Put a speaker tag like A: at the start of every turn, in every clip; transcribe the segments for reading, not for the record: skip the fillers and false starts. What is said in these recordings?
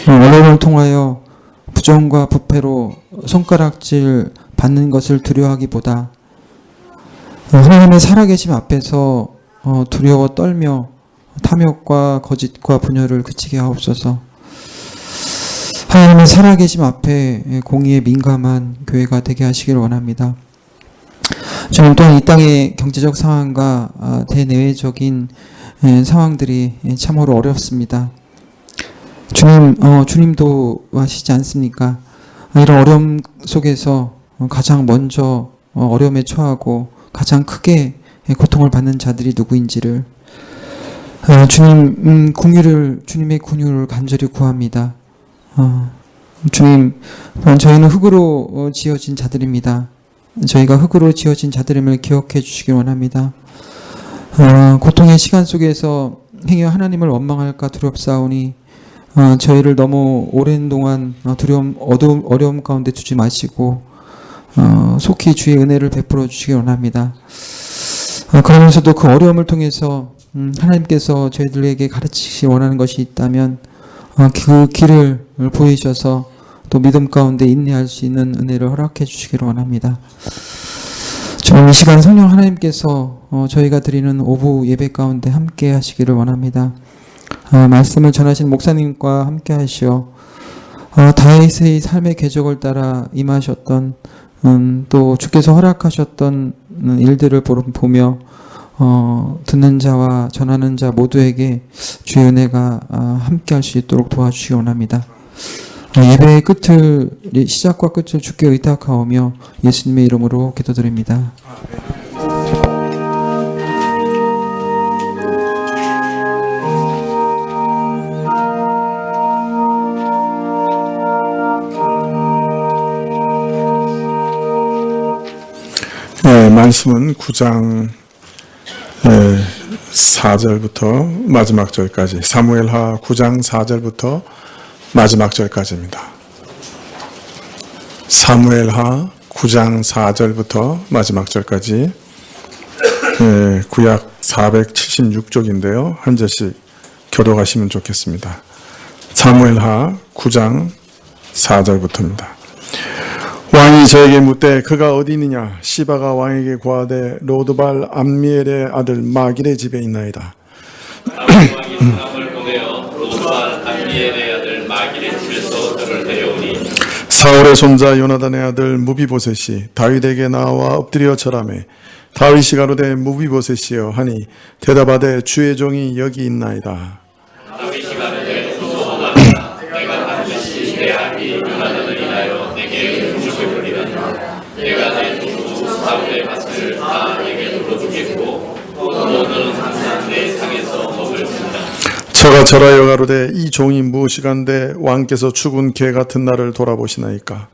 A: 언어를 통하여 부정과 부패로 손가락질 받는 것을 두려워하기보다 하나님의 살아계심 앞에서 두려워 떨며 탐욕과 거짓과 분열을 그치게 하옵소서. 하나님의 살아계심 앞에 공의에 민감한 교회가 되게 하시기를 원합니다. 주님, 또한 이 땅의 경제적 상황과 대내외적인 상황들이 참으로 어렵습니다. 주님도 하시지 않습니까? 이런 어려움 속에서 가장 먼저 어려움에 처하고 가장 크게 고통을 받는 자들이 누구인지를 주님의 긍휼을 간절히 구합니다. 주님, 저희는 흙으로 지어진 자들입니다. 저희가 흙으로 지어진 자들임을 기억해 주시기 원합니다. 고통의 시간 속에서 행여 하나님을 원망할까 두렵사오니 저희를 너무 오랜 동안 어려움 가운데 두지 마시고 속히 주의 은혜를 베풀어 주시기 원합니다. 그러면서도 그 어려움을 통해서 하나님께서 저희들에게 가르치시기 원하는 것이 있다면 그 길을 보이셔서 또 믿음 가운데 인내할 수 있는 은혜를 허락해 주시기를 원합니다. 주님, 이 시간 성령 하나님께서 저희가 드리는 오후 예배 가운데 함께 하시기를 원합니다. 말씀을 전하신 목사님과 함께 하시어 다윗의 삶의 궤적을 따라 임하셨던 또 주께서 허락하셨던 일들을 보며 듣는 자와 전하는 자 모두에게 주의 은혜가 함께 할 수 있도록 도와주시기 원합니다. 예배의 시작과 끝을 주께 의탁하오며 예수님의 이름으로 기도드립니다.
B: 말씀은 9장 4절부터 마지막 절까지, 사무엘하 9장 4절부터 마지막 절까지입니다. 사무엘하 9장 4절부터 마지막 절까지 구약 476쪽인데요. 한 절씩 교독하시면 좋겠습니다. 사무엘하 9장 4절부터입니다. 왕이 저에게 묻되 그가 어디 있느냐? 시바가 왕에게 고하되 로드발 암미엘의 아들 마길의 집에 있나이다.
C: 왕이 사람을 보내어 로드발 암미엘의 아들 마길의 집에서 그를 데려오니
B: 사울의 손자 요나단의 아들 무비보셋이 다윗에게 나와 엎드려 절하매 다윗이 가로되 무비보셋이여 하니 대답하되 주의 종이 여기 있나이다.
C: 다윗이 가로되 무서워하라. 내가 반드시 내 아비 요나단을 인하여 내게 죽여버리라. 내가 내 주 사울의 밭을 다 내게 돌려주겠고 너는 항상 내 상에서 먹을 텐다.
B: 저가 절하여 가로되 이 종이 무엇이간데 왕께서 죽은 개 같은 나를 돌아보시나이까.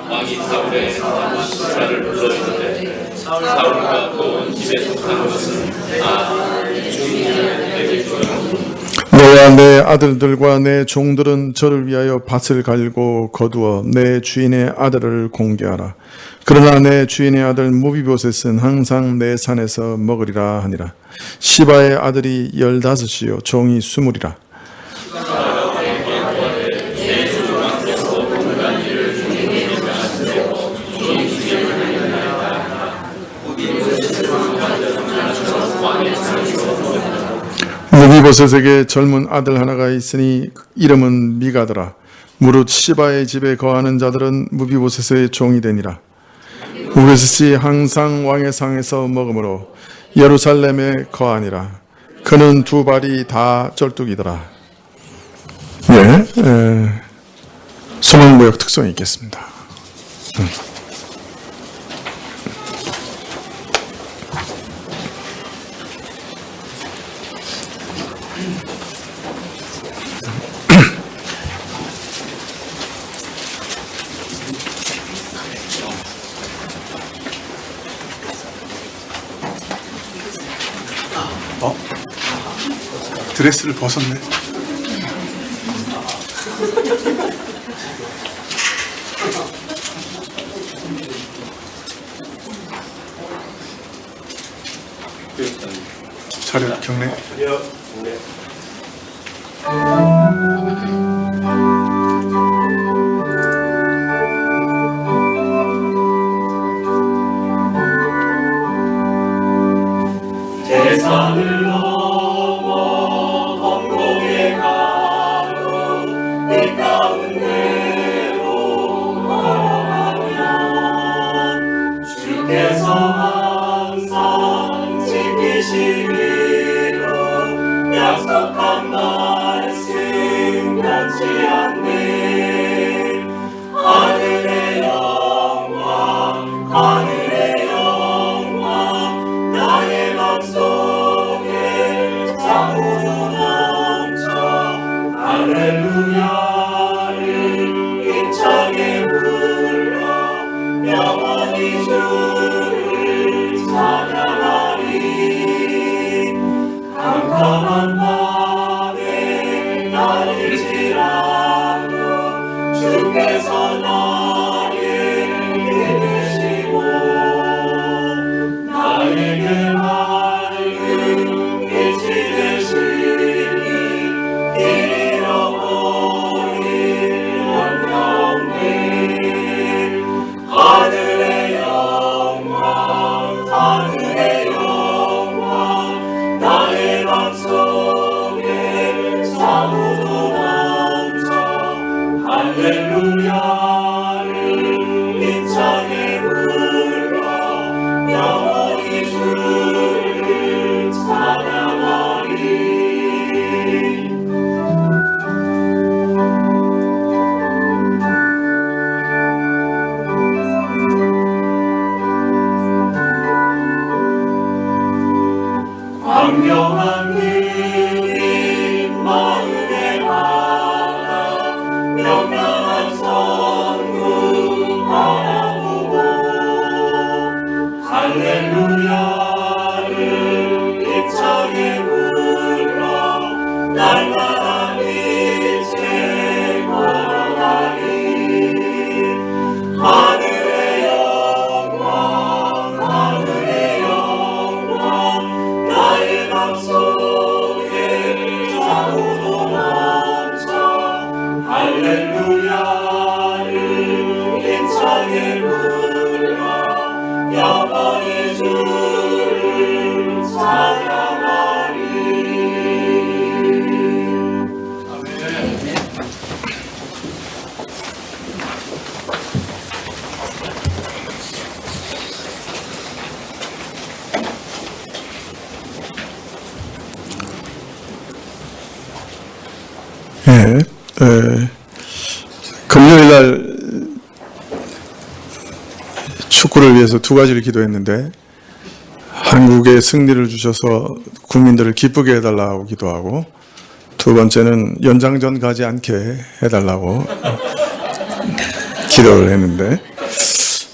C: 왕이 사울의 수사를 불러 이르되 사울과 그 온 집에 속한 것은 다 주인이 내게 주었으니
B: 너와 내 아들들과 내 종들은 저를 위하여 밭을 갈고 거두어 내 주인의 아들을 공개하라. 그러나 내 주인의 아들 무비보셋은 항상 내 산에서 먹으리라 하니라. 시바의 아들이 15이요 종이 20이라. 무비보셋에게 젊은 아들 하나가 있으니 이름은 미가더라. 무릇 시바의 집에 거하는 자들은 무비보셋의 종이 되니라. 무비보셋이 항상 왕의 상에서 먹으므로 예루살렘에 거하니라. 그는 두 발이 다 쩔뚝이더라. 소망무역 특성이 있겠습니다. 드레스를 벗었네. 차렷 경례.
C: 지키시기로 약속한 말씀 변치 않네. 하늘의 영광 하늘의 영광 나의 맘속에 자우로 넘쳐 할렐루야를 힘차게 불러 영원히 주를 찬양하리. 캄캄한 밤에 나를지라도 주께서 나를 이끄시고 나에게 밝은 빛이 되시니 길 잃어버린 원명네. 하늘의 영광 하늘의 영광 나의 맘속에 사무도 넘쳐 할렐루야를 힘차게 불러 영원히 주를 찬양하리. 광명한 그림 마음에 하나 명랑한 선구 바라보고 할렐루야를 힘차게 불러 날마다 빛에 걸어가리. 하늘의 영광 하늘의 영광 나의 맘속에 사우도 넘쳐 할렐루야를 힘차게 불러 영원히 주를 찬양하리.
B: 금요일 날 축구를 위해서 두 가지를 기도했는데 한국에 승리를 주셔서 국민들을 기쁘게 해달라고 기도하고 두 번째는 연장전 가지 않게 해달라고 기도를 했는데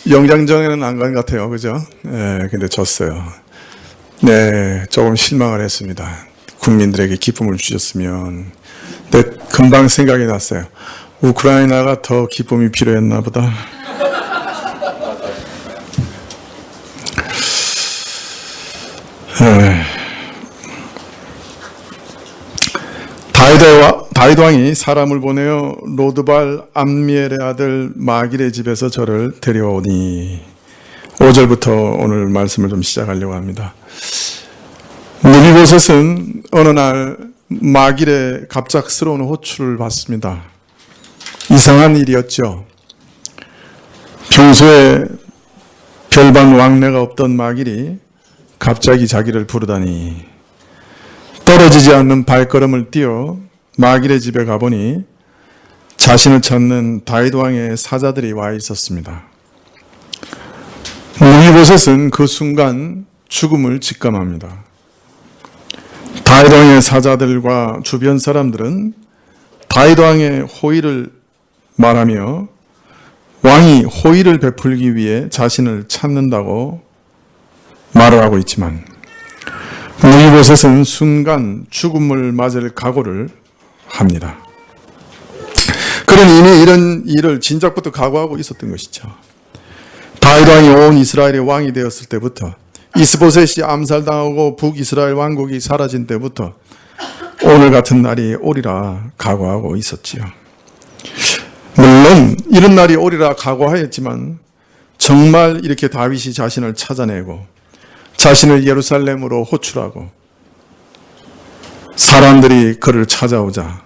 B: 연장전에는 안 간 것 같아요. 그죠? 근데 졌어요. 네, 조금 실망을 했습니다. 국민들에게 기쁨을 주셨으면. 근데 금방 생각이 났어요. 우크라이나가 더 기쁨이 필요했나 보다. 다윗 왕이 사람을 보내어 로드발 암미엘의 아들 마길의 집에서 저를 데려오니 5절부터 오늘 말씀을 좀 시작하려고 합니다. 느비보셋은 어느 날 마길의 갑작스러운 호출을 받습니다. 이상한 일이었죠. 평소에 별반 왕래가 없던 마길이 갑자기 자기를 부르다니 떨어지지 않는 발걸음을 띄어 마길의 집에 가보니 자신을 찾는 다윗 왕의 사자들이 와 있었습니다. 느비보셋은 그 순간 죽음을 직감합니다. 다윗 왕의 사자들과 주변 사람들은 다윗 왕의 호의를 말하며 왕이 호의를 베풀기 위해 자신을 찾는다고 말을 하고 있지만 느비보셋은 순간 죽음을 맞을 각오를 합니다. 그는 이미 이런 일을 진작부터 각오하고 있었던 것이죠. 다윗 왕이 온 이스라엘의 왕이 되었을 때부터 이스보셋이 암살당하고 북이스라엘 왕국이 사라진 때부터 오늘 같은 날이 오리라 각오하고 있었지요. 물론 이런 날이 오리라 각오하였지만 정말 이렇게 다윗이 자신을 찾아내고 자신을 예루살렘으로 호출하고 사람들이 그를 찾아오자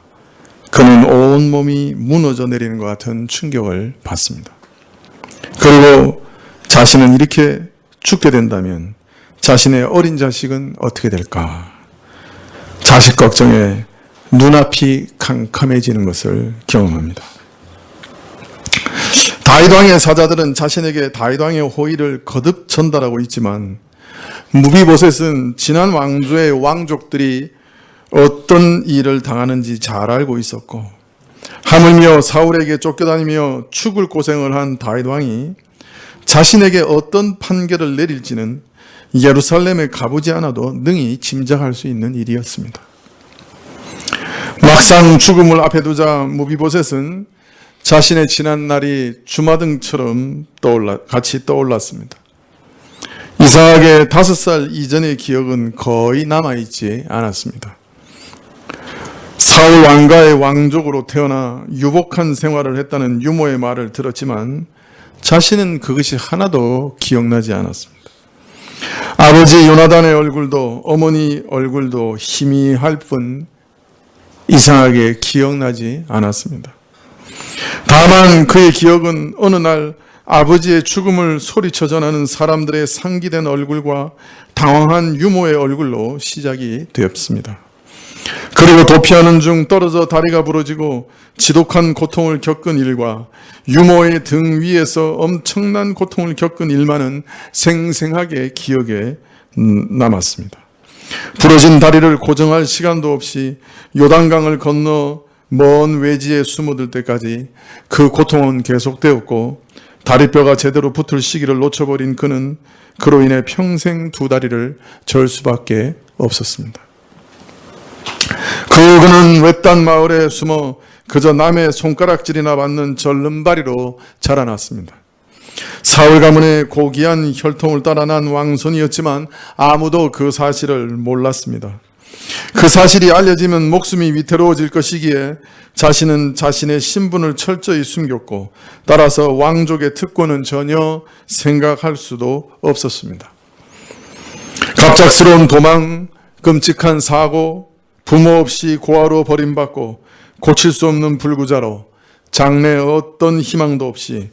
B: 그는 온몸이 무너져 내리는 것 같은 충격을 받습니다. 그리고 자신은 이렇게 죽게 된다면 자신의 어린 자식은 어떻게 될까? 자식 걱정에 눈앞이 캄캄해지는 것을 경험합니다. 다윗 왕의 사자들은 자신에게 다윗 왕의 호의를 거듭 전달하고 있지만 무비보셋은 지난 왕조의 왕족들이 어떤 일을 당하는지 잘 알고 있었고 하물며 사울에게 쫓겨다니며 죽을 고생을 한 다윗 왕이 자신에게 어떤 판결을 내릴지는 예루살렘에 가보지 않아도 능히 짐작할 수 있는 일이었습니다. 막상 죽음을 앞에 두자 무비보셋은 자신의 지난 날이 주마등처럼 같이 떠올랐습니다. 이상하게 5살 이전의 기억은 거의 남아있지 않았습니다. 사울 왕가의 왕족으로 태어나 유복한 생활을 했다는 유모의 말을 들었지만 자신은 그것이 하나도 기억나지 않았습니다. 아버지 요나단의 얼굴도 어머니 얼굴도 희미할 뿐 이상하게 기억나지 않았습니다. 다만 그의 기억은 어느 날 아버지의 죽음을 소리쳐 전하는 사람들의 상기된 얼굴과 당황한 유모의 얼굴로 시작이 되었습니다. 그리고 도피하는 중 떨어져 다리가 부러지고 지독한 고통을 겪은 일과 유모의 등 위에서 엄청난 고통을 겪은 일만은 생생하게 기억에 남았습니다. 부러진 다리를 고정할 시간도 없이 요단강을 건너 먼 외지에 숨어들 때까지 그 고통은 계속되었고 다리뼈가 제대로 붙을 시기를 놓쳐버린 그는 그로 인해 평생 2다리를 절 수밖에 없었습니다. 그는 외딴 마을에 숨어 그저 남의 손가락질이나 받는 절름발이로 자라났습니다. 사울 가문의 고귀한 혈통을 따라 난 왕손이었지만 아무도 그 사실을 몰랐습니다. 그 사실이 알려지면 목숨이 위태로워질 것이기에 자신은 자신의 신분을 철저히 숨겼고 따라서 왕족의 특권은 전혀 생각할 수도 없었습니다. 갑작스러운 도망, 끔찍한 사고, 부모 없이 고아로 버림받고 고칠 수 없는 불구자로 장래에 어떤 희망도 없이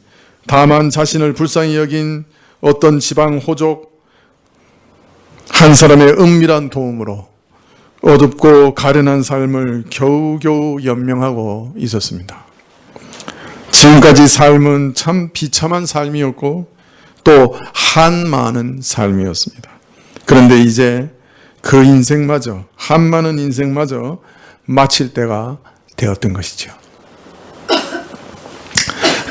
B: 다만 자신을 불쌍히 여긴 어떤 지방 호족 한 사람의 은밀한 도움으로 어둡고 가련한 삶을 겨우겨우 연명하고 있었습니다. 지금까지 삶은 참 비참한 삶이었고 또 한많은 삶이었습니다. 그런데 이제 그 인생마저, 한많은 인생마저 마칠 때가 되었던 것이죠.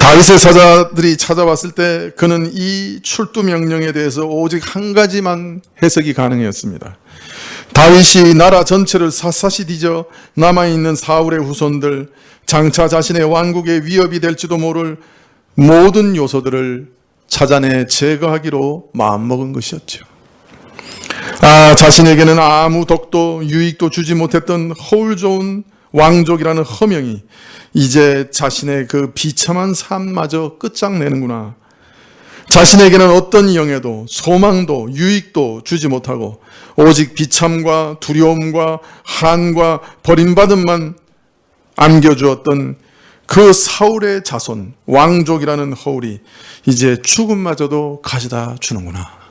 B: 다윗의 사자들이 찾아왔을 때 그는 이 출두 명령에 대해서 오직 한 가지만 해석이 가능했습니다. 다윗이 나라 전체를 샅샅이 뒤져 남아있는 사울의 후손들, 장차 자신의 왕국의 위협이 될지도 모를 모든 요소들을 찾아내 제거하기로 마음먹은 것이었죠. 자신에게는 아무 덕도 유익도 주지 못했던 허울 좋은 왕족이라는 허명이 이제 자신의 그 비참한 삶마저 끝장내는구나. 자신에게는 어떤 영예도 소망도 유익도 주지 못하고 오직 비참과 두려움과 한과 버림받음만 안겨주었던 그 사울의 자손 왕족이라는 허울이 이제 죽음마저도 가져다 주는구나.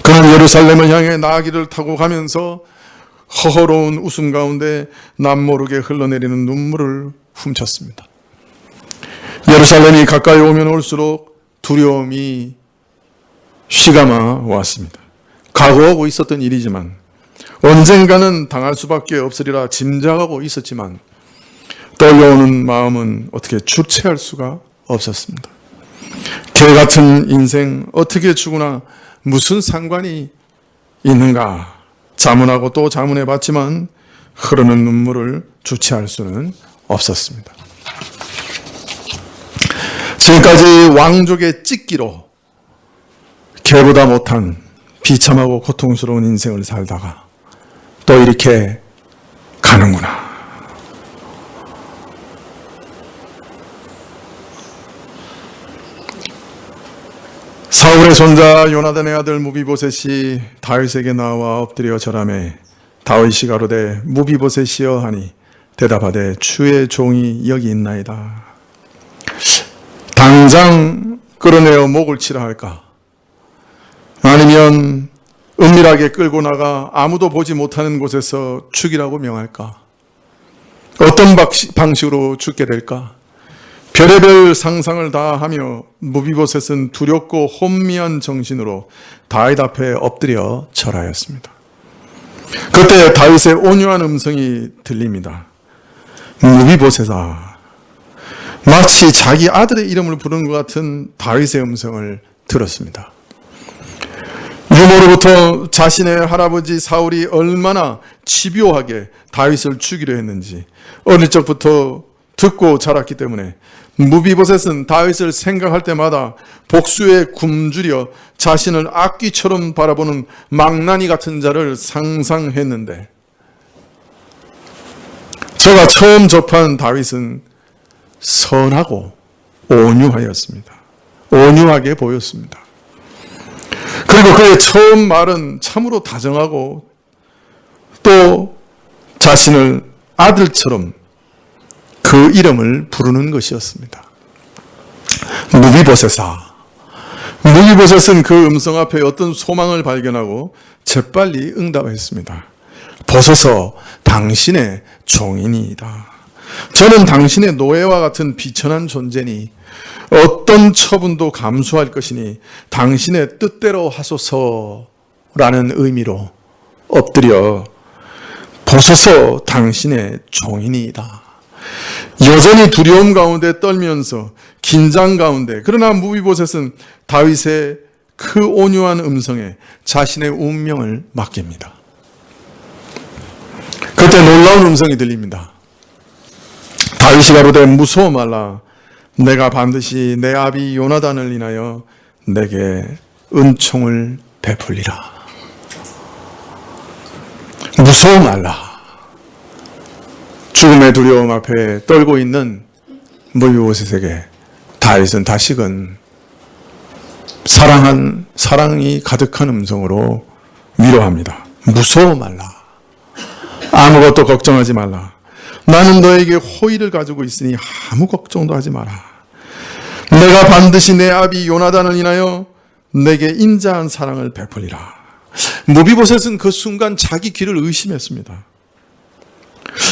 B: 그는 예루살렘을 향해 나귀를 타고 가면서 허허로운 웃음 가운데 남모르게 흘러내리는 눈물을 훔쳤습니다. 예루살렘이 가까이 오면 올수록 두려움이 쉬감아 왔습니다. 각오하고 있었던 일이지만 언젠가는 당할 수밖에 없으리라 짐작하고 있었지만 떨려오는 마음은 어떻게 주체할 수가 없었습니다. 개 같은 인생 어떻게 죽으나 무슨 상관이 있는가 자문하고 또 자문해 봤지만 흐르는 눈물을 주체할 수는 없었습니다. 지금까지 왕족의 찢기로 개보다 못한 비참하고 고통스러운 인생을 살다가 또 이렇게 가는구나. 사울의 손자 요나단의 아들 무비보셋이 다윗에게 나와 엎드려 절하매 다윗이 가로되 무비보셋이여 하니 대답하되 주의 종이 여기 있나이다. 당장 끌어내어 목을 치라 할까? 아니면 은밀하게 끌고 나가 아무도 보지 못하는 곳에서 죽이라고 명할까? 어떤 방식으로 죽게 될까? 별의별 상상을 다 하며 무비보셋은 두렵고 혼미한 정신으로 다윗 앞에 엎드려 절하였습니다. 그때 다윗의 온유한 음성이 들립니다. 무비보셋아. 마치 자기 아들의 이름을 부르는 것 같은 다윗의 음성을 들었습니다. 유모로부터 자신의 할아버지 사울이 얼마나 집요하게 다윗을 죽이려 했는지 어릴 적부터 듣고 자랐기 때문에 무비보셋은 다윗을 생각할 때마다 복수에 굶주려 자신을 악귀처럼 바라보는 망나니 같은 자를 상상했는데, 제가 처음 접한 다윗은 선하고 온유하였습니다. 온유하게 보였습니다. 그리고 그의 처음 말은 참으로 다정하고 또 자신을 아들처럼 그 이름을 부르는 것이었습니다. 무비보셋아. 무비보셋은 그 음성 앞에 어떤 소망을 발견하고 재빨리 응답했습니다. 보소서, 당신의 종이니이다. 저는 당신의 노예와 같은 비천한 존재니 어떤 처분도 감수할 것이니 당신의 뜻대로 하소서라는 의미로 엎드려 보소서, 당신의 종이니이다. 여전히 두려움 가운데 떨면서 긴장 가운데, 그러나 무비보셋은 다윗의 그 온유한 음성에 자신의 운명을 맡깁니다. 그때 놀라운 음성이 들립니다. 다윗이 가로되 무서워 말라. 내가 반드시 내 아비 요나단을 인하여 내게 은총을 베풀리라. 무서워 말라. 죽음의 두려움 앞에 떨고 있는 무비보셋에게 다윗은 다시금 사랑이 가득한 음성으로 위로합니다. 무서워 말라. 아무것도 걱정하지 말라. 나는 너에게 호의를 가지고 있으니 아무 걱정도 하지 마라. 내가 반드시 내 아비 요나단을 인하여 내게 인자한 사랑을 베풀리라. 무비보셋은 그 순간 자기 귀를 의심했습니다.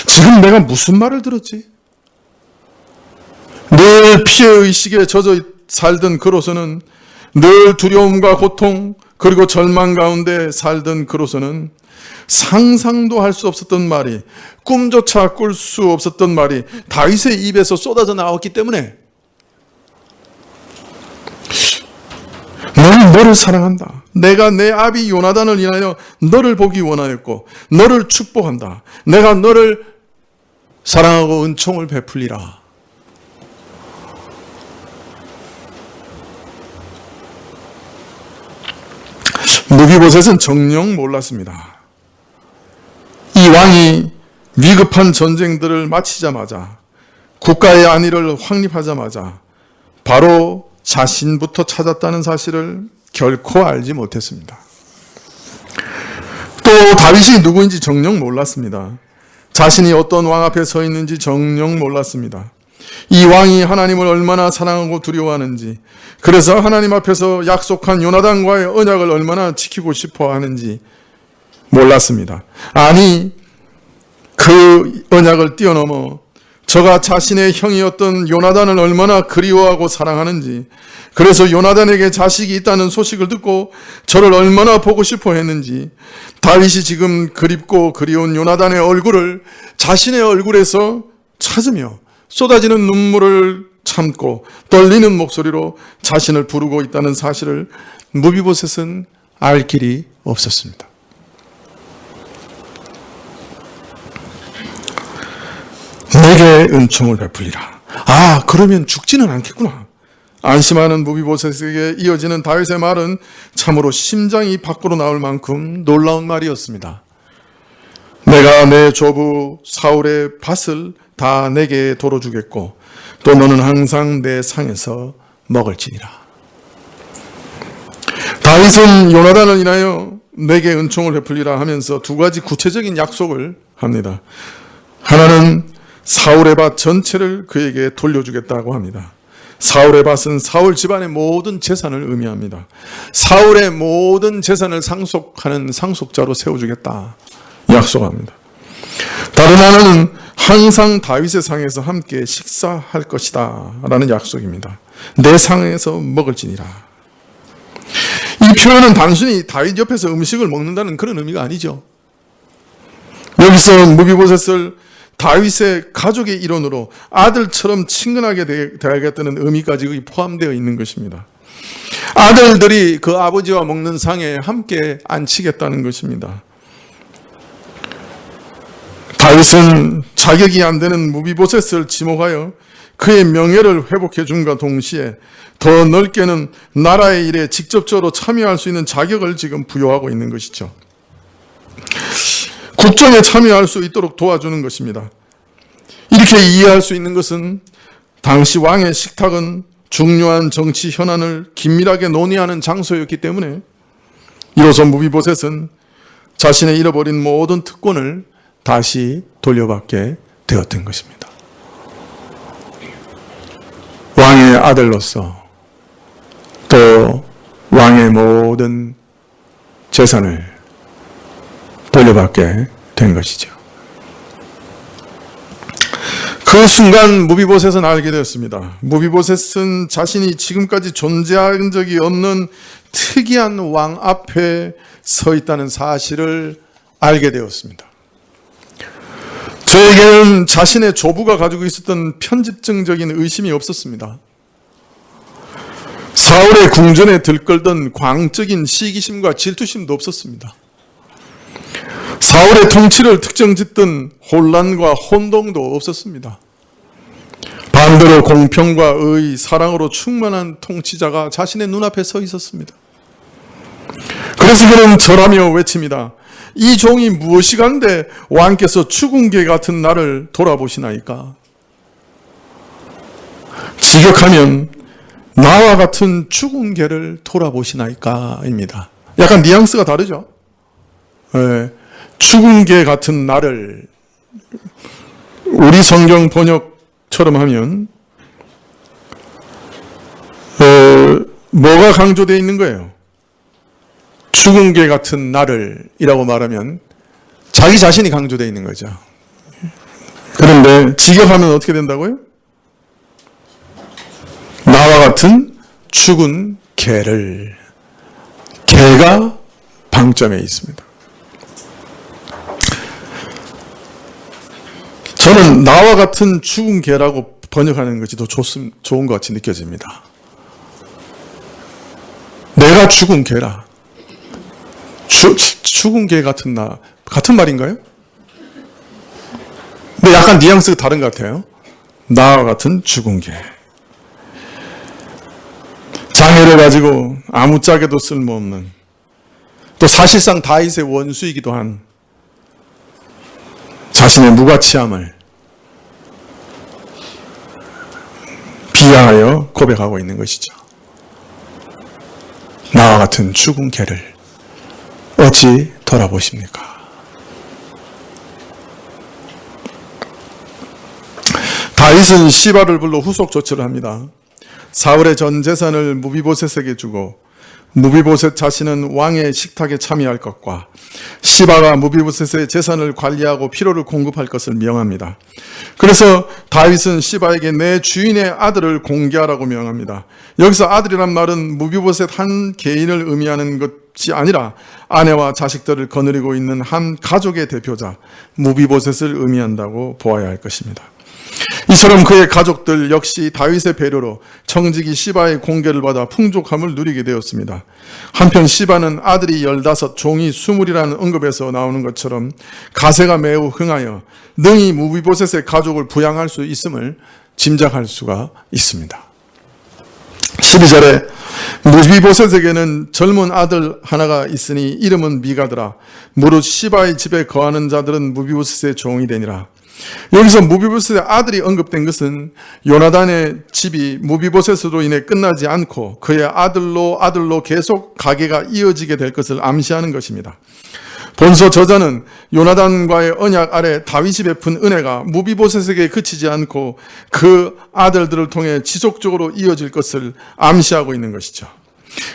B: 지금 내가 무슨 말을 들었지? 늘 피해의식에 젖어 살던 그로서는, 늘 두려움과 고통 그리고 절망 가운데 살던 그로서는 상상도 할 수 없었던 말이, 꿈조차 꿀 수 없었던 말이 다윗의 입에서 쏟아져 나왔기 때문에 나는 너를 사랑한다. 내가 내 아비 요나단을 인하여 너를 보기 원하였고 너를 축복한다. 내가 너를 사랑하고 은총을 베풀리라. 무비보셋은 정녕 몰랐습니다. 이 왕이 위급한 전쟁들을 마치자마자, 국가의 안위를 확립하자마자 바로 자신부터 찾았다는 사실을 결코 알지 못했습니다. 또 다윗이 누구인지 정녕 몰랐습니다. 자신이 어떤 왕 앞에 서 있는지 정녕 몰랐습니다. 이 왕이 하나님을 얼마나 사랑하고 두려워하는지, 그래서 하나님 앞에서 약속한 요나단과의 언약을 얼마나 지키고 싶어 하는지 몰랐습니다. 아니, 그 언약을 뛰어넘어 저가 자신의 형이었던 요나단을 얼마나 그리워하고 사랑하는지, 그래서 요나단에게 자식이 있다는 소식을 듣고 저를 얼마나 보고 싶어 했는지, 다윗이 지금 그립고 그리운 요나단의 얼굴을 자신의 얼굴에서 찾으며 쏟아지는 눈물을 참고 떨리는 목소리로 자신을 부르고 있다는 사실을 무비보셋은 알 길이 없었습니다. 내게 은총을 베풀리라. 아, 그러면 죽지는 않겠구나. 안심하는 무비보셋에게 이어지는 다윗의 말은 참으로 심장이 밖으로 나올 만큼 놀라운 말이었습니다. 내가 내 조부 사울의 밭을 다 내게 도로 주겠고 또 너는 항상 내 상에서 먹을지니라. 다윗은 요나단을 인하여 내게 은총을 베풀리라 하면서 두 가지 구체적인 약속을 합니다. 하나는 사울의 밭 전체를 그에게 돌려주겠다고 합니다. 사울의 밭은 사울 집안의 모든 재산을 의미합니다. 사울의 모든 재산을 상속하는 상속자로 세워주겠다 약속합니다. 다른 하나는 항상 다윗의 상에서 함께 식사할 것이다 라는 약속입니다. 내 상에서 먹을지니라. 이 표현은 단순히 다윗 옆에서 음식을 먹는다는 그런 의미가 아니죠. 여기서 무비보셋을 다윗의 가족의 일원으로 아들처럼 친근하게 대하겠다는 의미까지 포함되어 있는 것입니다. 아들들이 그 아버지와 먹는 상에 함께 앉히겠다는 것입니다. 다윗은 자격이 안 되는 무비보셋을 지목하여 그의 명예를 회복해 줌과 동시에 더 넓게는 나라의 일에 직접적으로 참여할 수 있는 자격을 지금 부여하고 있는 것이죠. 국정에 참여할 수 있도록 도와주는 것입니다. 이렇게 이해할 수 있는 것은 당시 왕의 식탁은 중요한 정치 현안을 긴밀하게 논의하는 장소였기 때문에 이로써 무비보셋은 자신의 잃어버린 모든 특권을 다시 돌려받게 되었던 것입니다. 왕의 아들로서 또 왕의 모든 재산을 돌려받게 된 것이죠. 그 순간 무비보셋은 알게 되었습니다. 무비보셋은 자신이 지금까지 존재한 적이 없는 특이한 왕 앞에 서 있다는 사실을 알게 되었습니다. 저에게는 자신의 조부가 가지고 있었던 편집증적인 의심이 없었습니다. 사울의 궁전에 들끓던 광적인 시기심과 질투심도 없었습니다. 사울의 통치를 특정짓던 혼란과 혼동도 없었습니다. 반대로 공평과 의, 사랑으로 충만한 통치자가 자신의 눈앞에 서 있었습니다. 그래서 그는 절하며 외칩니다. 이 종이 무엇이간데 왕께서 죽은 개 같은 나를 돌아보시나이까? 직역하면 나와 같은 죽은 개를 돌아보시나이까? 입니다. 약간 뉘앙스가 다르죠? 네. 죽은 개 같은 나를 우리 성경 번역처럼 하면 뭐가 강조되어 있는 거예요? 죽은 개 같은 나를 이라고 말하면 자기 자신이 강조되어 있는 거죠. 그런데 직역하면 어떻게 된다고요? 나와 같은 죽은 개를, 개가 방점에 있습니다. 저는 나와 같은 죽은 개라고 번역하는 것이 더 좋은 것 같이 느껴집니다. 내가 죽은 개라. 죽은 개 같은 나. 같은 말인가요? 근데 약간 뉘앙스가 다른 것 같아요. 나와 같은 죽은 개. 장애를 가지고 아무짝에도 쓸모없는, 또 사실상 다윗의 원수이기도 한 자신의 무가치함을 비하하여 고백하고 있는 것이죠. 나와 같은 죽은 개를 어찌 돌아보십니까? 다윗은 시바를 불러 후속 조처를 합니다. 사울의 전 재산을 무비보셋에게 주고 무비보셋 자신은 왕의 식탁에 참여할 것과 시바가 무비보셋의 재산을 관리하고 필요를 공급할 것을 명합니다. 그래서 다윗은 시바에게 내 주인의 아들을 공개하라고 명합니다. 여기서 아들이란 말은 무비보셋 한 개인을 의미하는 것이 아니라 아내와 자식들을 거느리고 있는 한 가족의 대표자 무비보셋을 의미한다고 보아야 할 것입니다. 이처럼 그의 가족들 역시 다윗의 배려로 청지기 시바의 공개를 받아 풍족함을 누리게 되었습니다. 한편 시바는 아들이 15, 종이 20이라는 언급에서 나오는 것처럼 가세가 매우 흥하여 능히 무비보셋의 가족을 부양할 수 있음을 짐작할 수가 있습니다. 12절에 무비보셋에게는 젊은 아들 하나가 있으니 이름은 미가더라. 무릇 시바의 집에 거하는 자들은 무비보셋의 종이 되니라. 여기서 무비보셋의 아들이 언급된 것은 요나단의 집이 무비보셋으로 인해 끝나지 않고 그의 아들로 계속 가계가 이어지게 될 것을 암시하는 것입니다. 본서 저자는 요나단과의 언약 아래 다윗이 베푼 은혜가 무비보셋에게 그치지 않고 그 아들들을 통해 지속적으로 이어질 것을 암시하고 있는 것이죠.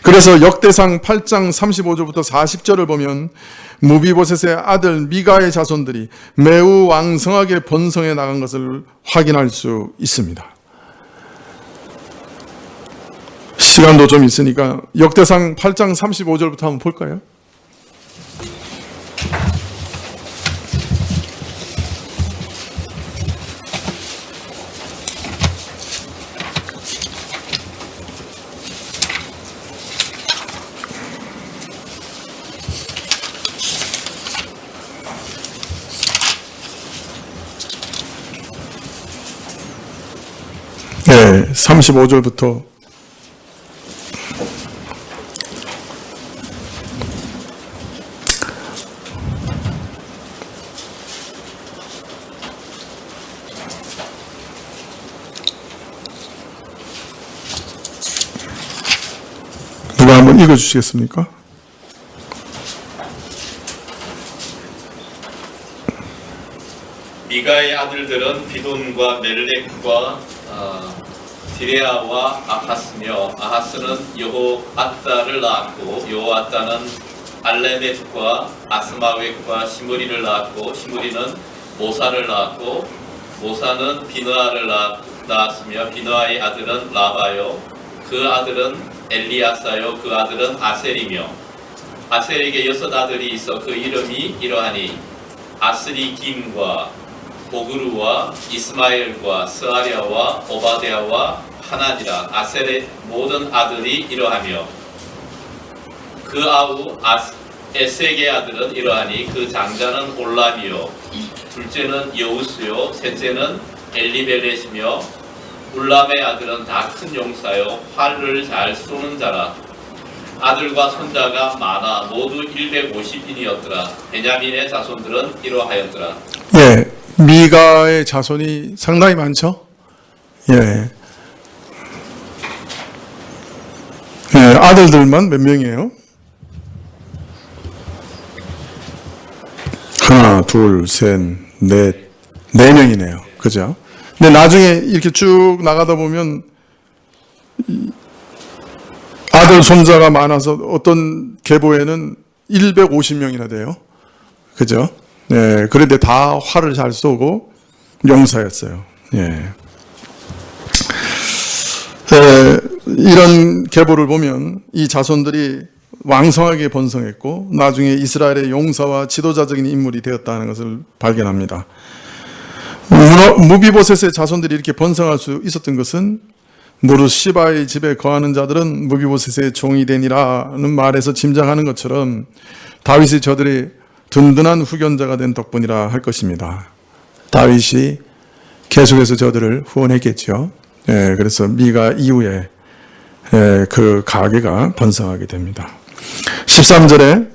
B: 그래서 역대상 8장 35절부터 40절을 보면 무비보셋의 아들 미가의 자손들이 매우 왕성하게 번성해 나간 것을 확인할 수 있습니다. 시간도 좀 있으니까 역대상 8장 35절부터 한번 볼까요? 네, 35절부터 누가 한번 읽어주시겠습니까?
C: 미가의 아들들은 비돈과 멜렉과 디레아와 아하스며 아하스는 여호아따를 낳았고 여호아따는 알레멧과 아스마웻과 시므리를 낳았고 시므리는 모사를 낳았고 모사는 비느아를 낳았으며 비느아의 아들은 라바요 그 아들은 엘리아사요 그 아들은 아셀이며 아셀에게 6 아들이 있어 그 이름이 이러하니 아스리김과 보그루와 이스마엘과 스아랴와 오바데아와 하나니라. 아셀의 모든 아들이 이러하며 그 아우 에색의 아들은 이러하니 그 장자는 올람이요 둘째는 여우스요 셋째는 엘리벨렛이며 올람의 아들은 다 큰 용사요 활을 잘 쏘는 자라. 아들과 손자가 많아 모두 150인이었더라. 베냐민의 자손들은 이러하였더라.
B: 예, 미가의 자손이 상당히 많죠? 예. 예, 아들들만 몇 명이에요? 하나, 둘, 셋, 넷, 4명이네요. 그죠? 근데 나중에 이렇게 쭉 나가다 보면 아들, 손자가 많아서 어떤 계보에는 150명이나 돼요. 그죠? 예, 그런데 다 활을 잘 쏘고 용사였어요. 예. 이런 계보를 보면 이 자손들이 왕성하게 번성했고 나중에 이스라엘의 용사와 지도자적인 인물이 되었다는 것을 발견합니다. 무비보셋의 자손들이 이렇게 번성할 수 있었던 것은 무릇 시바의 집에 거하는 자들은 무비보셋의 종이 되니라는 말에서 짐작하는 것처럼 다윗이 저들의 든든한 후견자가 된 덕분이라 할 것입니다. 다윗이 계속해서 저들을 후원했겠죠. 예, 그래서 미가 이후에 그 가계가 번성하게 됩니다. 13절에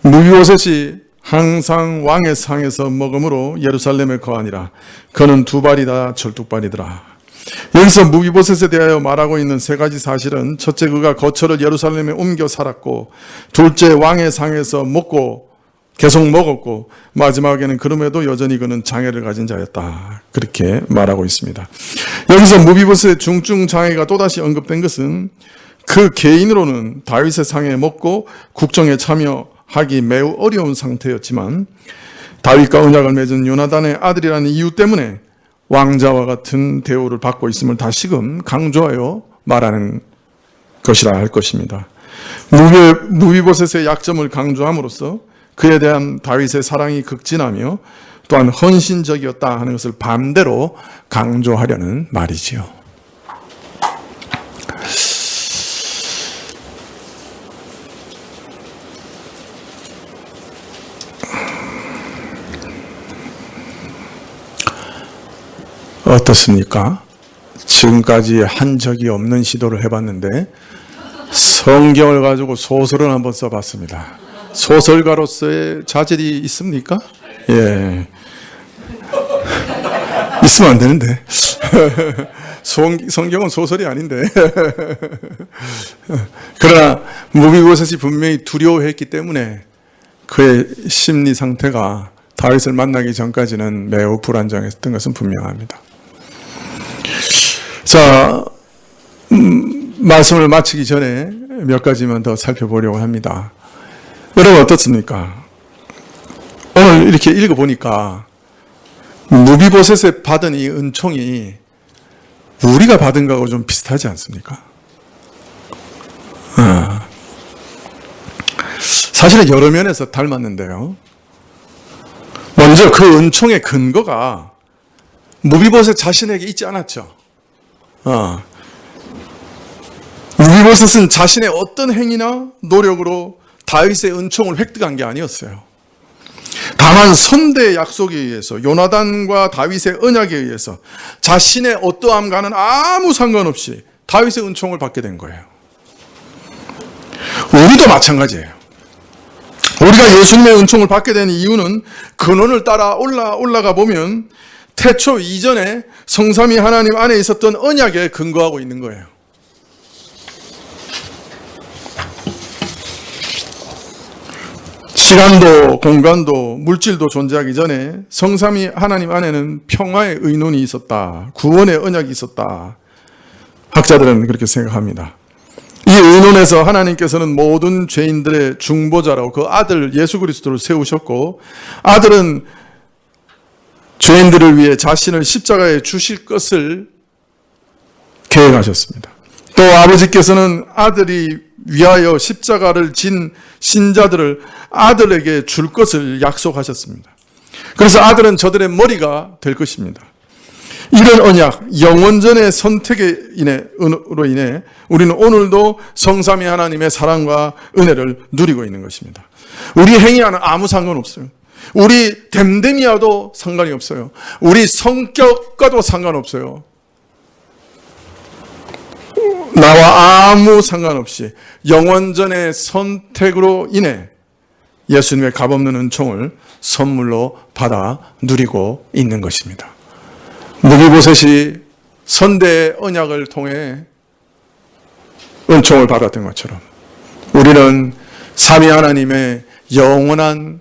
B: 무비보셋이 항상 왕의 상에서 먹음으로 예루살렘에 거하니라. 그는 2발이 다 절뚝발이더라. 여기서 무비보셋에 대하여 말하고 있는 3가지 사실은 첫째, 그가 거처를 예루살렘에 옮겨 살았고, 둘째, 왕의 상에서 계속 먹었고, 마지막에는 그럼에도 여전히 그는 장애를 가진 자였다. 그렇게 말하고 있습니다. 여기서 무비보셋의 중증 장애가 또다시 언급된 것은 그 개인으로는 다윗의 상에 먹고 국정에 참여하기 매우 어려운 상태였지만 다윗과 언약을 맺은 요나단의 아들이라는 이유 때문에 왕자와 같은 대우를 받고 있음을 다시금 강조하여 말하는 것이라 할 것입니다. 무비보셋의 약점을 강조함으로써 그에 대한 다윗의 사랑이 극진하며 또한 헌신적이었다 하는 것을 반대로 강조하려는 말이지요. 어떻습니까? 지금까지 한 적이 없는 시도를 해봤는데 성경을 가지고 소설을 한번 써봤습니다. 소설가로서의 자질이 있습니까? 예. 있으면 안 되는데. 성경은 소설이 아닌데. 그러나 무비보셋이 분명히 두려워했기 때문에 그의 심리 상태가 다윗을 만나기 전까지는 매우 불안정했던 것은 분명합니다. 자, 말씀을 마치기 전에 몇 가지만 더 살펴보려고 합니다. 여러분 어떻습니까? 오늘 이렇게 읽어보니까 무비보셋에 받은 이 은총이 우리가 받은 거하고 좀 비슷하지 않습니까? 사실은 여러 면에서 닮았는데요. 먼저 그 은총의 근거가 무비보셋 자신에게 있지 않았죠. 무비보셋은 자신의 어떤 행위나 노력으로 다윗의 은총을 획득한 게 아니었어요. 다만 선대의 약속에 의해서, 요나단과 다윗의 언약에 의해서 자신의 어떠함과는 아무 상관없이 다윗의 은총을 받게 된 거예요. 우리도 마찬가지예요. 우리가 예수님의 은총을 받게 된 이유는 근원을 따라 올라가 보면 태초 이전에 성삼위 하나님 안에 있었던 언약에 근거하고 있는 거예요. 시간도 공간도 물질도 존재하기 전에 성삼위 하나님 안에는 평화의 의논이 있었다. 구원의 언약이 있었다. 학자들은 그렇게 생각합니다. 이 의논에서 하나님께서는 모든 죄인들의 중보자라고 그 아들 예수 그리스도를 세우셨고, 아들은 죄인들을 위해 자신을 십자가에 주실 것을 계획하셨습니다. 또 아버지께서는 아들이 위하여 십자가를 진 신자들을 아들에게 줄 것을 약속하셨습니다. 그래서 아들은 저들의 머리가 될 것입니다. 이런 언약, 영원전의 선택으로 인해 우리는 오늘도 성삼위 하나님의 사랑과 은혜를 누리고 있는 것입니다. 우리 행위와는 아무 상관없어요. 우리 됨됨이와도 상관이 없어요. 우리 성격과도 상관없어요. 나와 아무 상관없이 영원전의 선택으로 인해 예수님의 값없는 은총을 선물로 받아 누리고 있는 것입니다. 무비보셋이 선대의 언약을 통해 은총을 받았던 것처럼 우리는 삼위 하나님의 영원한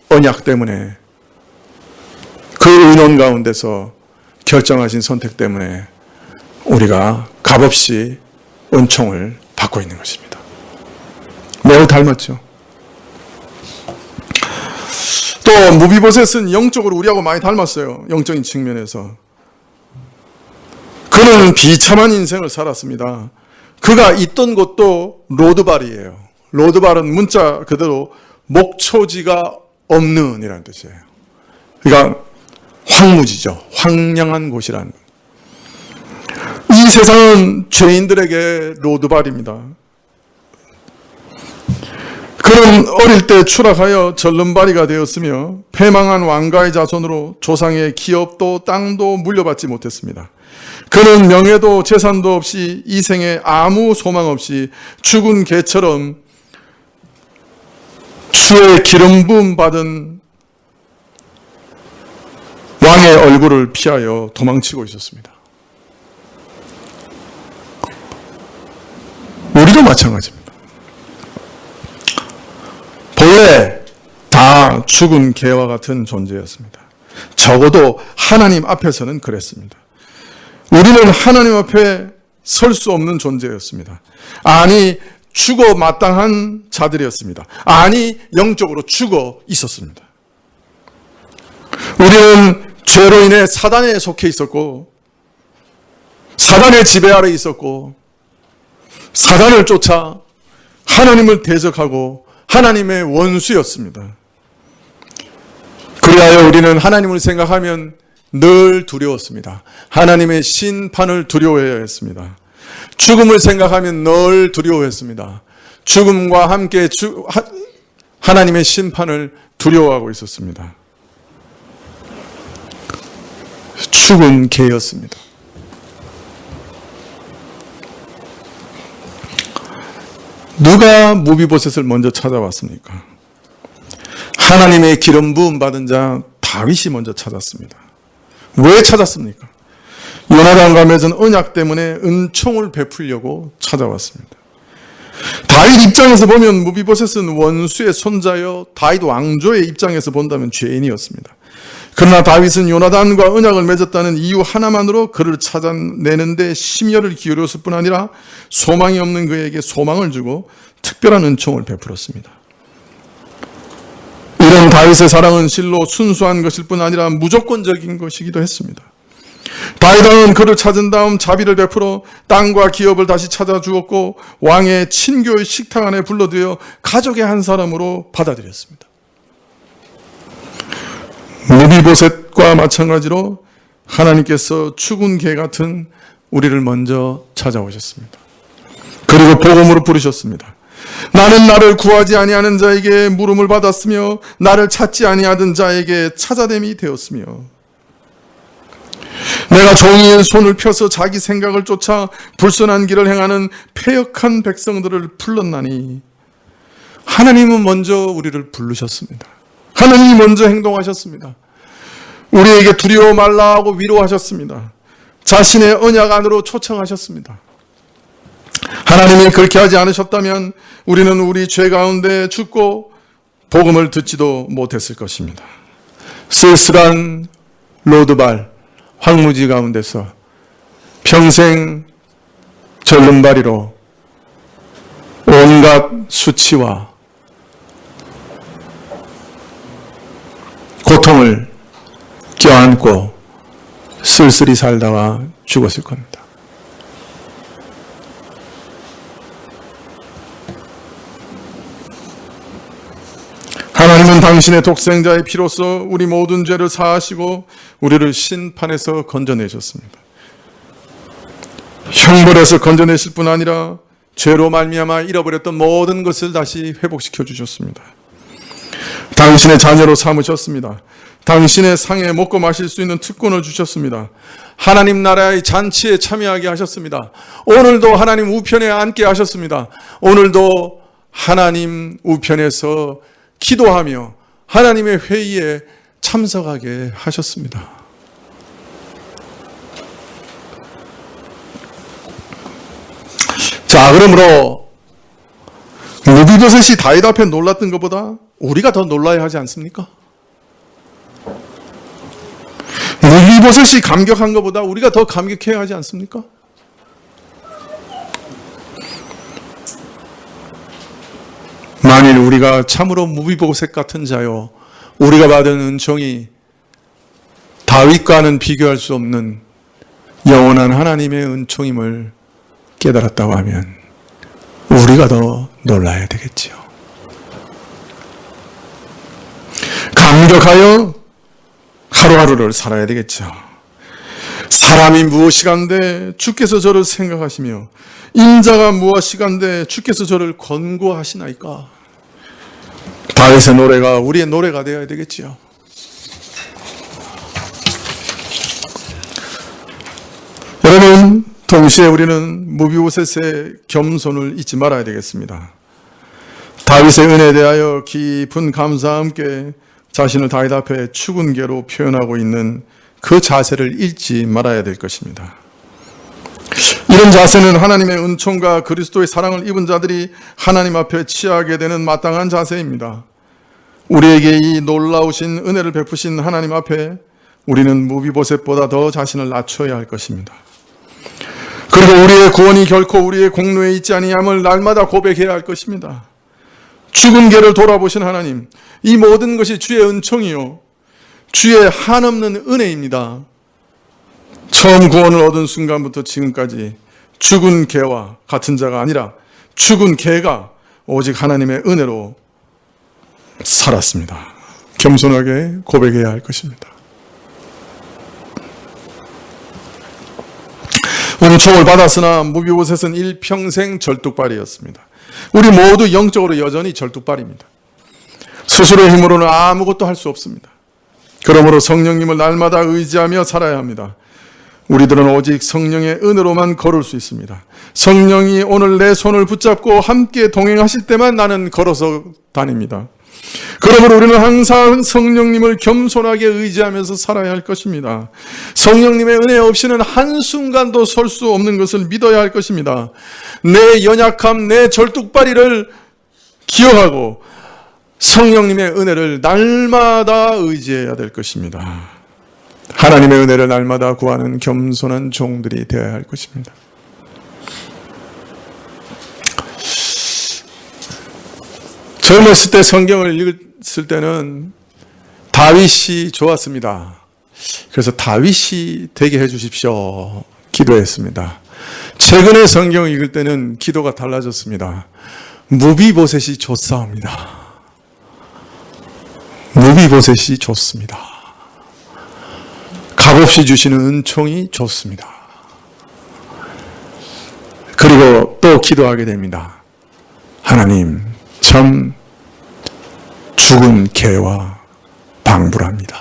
B: 언약 때문에 그 의논 가운데서 결정하신 선택 때문에 우리가 값없이 은총을 받고 있는 것입니다. 매우 닮았죠. 또 무비보셋은 영적으로 우리하고 많이 닮았어요. 영적인 측면에서. 그는 비참한 인생을 살았습니다. 그가 있던 곳도 로드발이에요. 로드발은 문자 그대로 목초지가 없는 이라는 뜻이에요. 그러니까 황무지죠. 황량한 곳이라는 것. 이 세상은 죄인들에게 로드발입니다. 그는 어릴 때 추락하여 절름발이가 되었으며 패망한 왕가의 자손으로 조상의 기업도 땅도 물려받지 못했습니다. 그는 명예도 재산도 없이 이 생에 아무 소망 없이 죽은 개처럼 주의 기름 부음 받은 왕의 얼굴을 피하여 도망치고 있었습니다. 우리도 마찬가지입니다. 본래 다 죽은 개와 같은 존재였습니다. 적어도 하나님 앞에서는 그랬습니다. 우리는 하나님 앞에 설 수 없는 존재였습니다. 아니 죽어 마땅한 자들이었습니다. 아니 영적으로 죽어 있었습니다. 우리는 죄로 인해 사단에 속해 있었고 사단의 지배 아래 있었고 사단을 쫓아 하나님을 대적하고 하나님의 원수였습니다. 그리하여 우리는 하나님을 생각하면 늘 두려웠습니다. 하나님의 심판을 두려워해야 했습니다. 죽음을 생각하면 늘 두려워했습니다. 죽음과 함께 하나님의 심판을 두려워하고 있었습니다. 죽은 개였습니다. 누가 무비보셋을 먼저 찾아왔습니까? 하나님의 기름 부음 받은 자 다윗이 먼저 찾았습니다. 왜 찾았습니까? 요나단과 맺은 언약 때문에 은총을 베풀려고 찾아왔습니다. 다윗 입장에서 보면 무비보셋은 원수의 손자여 다윗 왕조의 입장에서 본다면 죄인이었습니다. 그러나 다윗은 요나단과 언약을 맺었다는 이유 하나만으로 그를 찾아내는데 심혈을 기울였을 뿐 아니라 소망이 없는 그에게 소망을 주고 특별한 은총을 베풀었습니다. 이런 다윗의 사랑은 실로 순수한 것일 뿐 아니라 무조건적인 것이기도 했습니다. 다윗은 그를 찾은 다음 자비를 베풀어 땅과 기업을 다시 찾아주었고 왕의 친교의 식탁 안에 불러들여 가족의 한 사람으로 받아들였습니다. 무비보셋과 마찬가지로 하나님께서 죽은 개 같은 우리를 먼저 찾아오셨습니다. 그리고 복음으로 부르셨습니다. 나는 나를 구하지 아니하는 자에게 물음을 받았으며 나를 찾지 아니하던 자에게 찾아됨이 되었으며 내가 종이의 손을 펴서 자기 생각을 쫓아 불선한 길을 행하는 패역한 백성들을 불렀나니 하나님은 먼저 우리를 부르셨습니다. 하나님이 먼저 행동하셨습니다. 우리에게 두려워 말라 하고 위로하셨습니다. 자신의 언약 안으로 초청하셨습니다. 하나님이 그렇게 하지 않으셨다면 우리는 우리 죄 가운데 죽고 복음을 듣지도 못했을 것입니다. 쓸쓸한 로드발 황무지 가운데서 평생 절름발이로 온갖 수치와 고통을 껴안고 쓸쓸히 살다가 죽었을 겁니다. 하나님은 당신의 독생자의 피로써 우리 모든 죄를 사하시고 우리를 심판에서 건져내셨습니다. 형벌에서 건져내실 뿐 아니라 죄로 말미암아 잃어버렸던 모든 것을 다시 회복시켜 주셨습니다. 당신의 자녀로 삼으셨습니다. 당신의 상에 먹고 마실 수 있는 특권을 주셨습니다. 하나님 나라의 잔치에 참여하게 하셨습니다. 오늘도 하나님 우편에 앉게 하셨습니다. 오늘도 하나님 우편에서 기도하며 하나님의 회의에 참석하게 하셨습니다. 자, 그러므로 무비보셋이 다윗 앞에 놀랐던 것보다 우리가 더 놀라야 하지 않습니까? 무비보셋이 감격한 것보다 우리가 더 감격해야 하지 않습니까? 만일 우리가 참으로 무비보셋 같은 자요, 우리가 받은 은총이 다윗과는 비교할 수 없는 영원한 하나님의 은총임을 깨달았다고 하면 우리가 더 놀라야 되겠지요. 감격하여 하루하루를 살아야 되겠죠. 사람이 무엇이간데 주께서 저를 생각하시며 인자가 무엇이간데 주께서 저를 권고하시나이까. 다윗의 노래가 우리의 노래가 되어야 되겠지요. 여러분, 동시에 우리는 무비보셋의 겸손을 잊지 말아야 되겠습니다. 다윗의 은혜에 대하여 깊은 감사와 함께 자신을 다윗 앞에 죽은 개로 표현하고 있는 그 자세를 잊지 말아야 될 것입니다. 이런 자세는 하나님의 은총과 그리스도의 사랑을 입은 자들이 하나님 앞에 취하게 되는 마땅한 자세입니다. 우리에게 이 놀라우신 은혜를 베푸신 하나님 앞에 우리는 무비보셋보다 더 자신을 낮춰야 할 것입니다. 그리고 우리의 구원이 결코 우리의 공로에 있지 아니함을 날마다 고백해야 할 것입니다. 죽은 개를 돌아보신 하나님, 이 모든 것이 주의 은총이요 주의 한없는 은혜입니다. 처음 구원을 얻은 순간부터 지금까지 죽은 개와 같은 자가 아니라 죽은 개가 오직 하나님의 은혜로 살았습니다. 겸손하게 고백해야 할 것입니다. 은총을 받았으나 무비보셋은 일평생 절뚝발이었습니다. 우리 모두 영적으로 여전히 절뚝발입니다. 스스로의 힘으로는 아무것도 할 수 없습니다. 그러므로 성령님을 날마다 의지하며 살아야 합니다. 우리들은 오직 성령의 은혜로만 걸을 수 있습니다. 성령이 오늘 내 손을 붙잡고 함께 동행하실 때만 나는 걸어서 다닙니다. 그러므로 우리는 항상 성령님을 겸손하게 의지하면서 살아야 할 것입니다. 성령님의 은혜 없이는 한순간도 설 수 없는 것을 믿어야 할 것입니다. 내 연약함, 내 절뚝발이를 기억하고 성령님의 은혜를 날마다 의지해야 될 것입니다. 하나님의 은혜를 날마다 구하는 겸손한 종들이 되어야 할 것입니다. 젊었을 때 성경을 읽었을 때는 다윗이 좋았습니다. 그래서 다윗이 되게 해주십시오 기도했습니다. 최근에 성경을 읽을 때는 기도가 달라졌습니다. 무비보셋이 좋사옵니다. 무비보셋이 좋습니다. 값없이 주시는 은총이 좋습니다. 그리고 또 기도하게 됩니다. 하나님, 참 죽은 개와 방불합니다.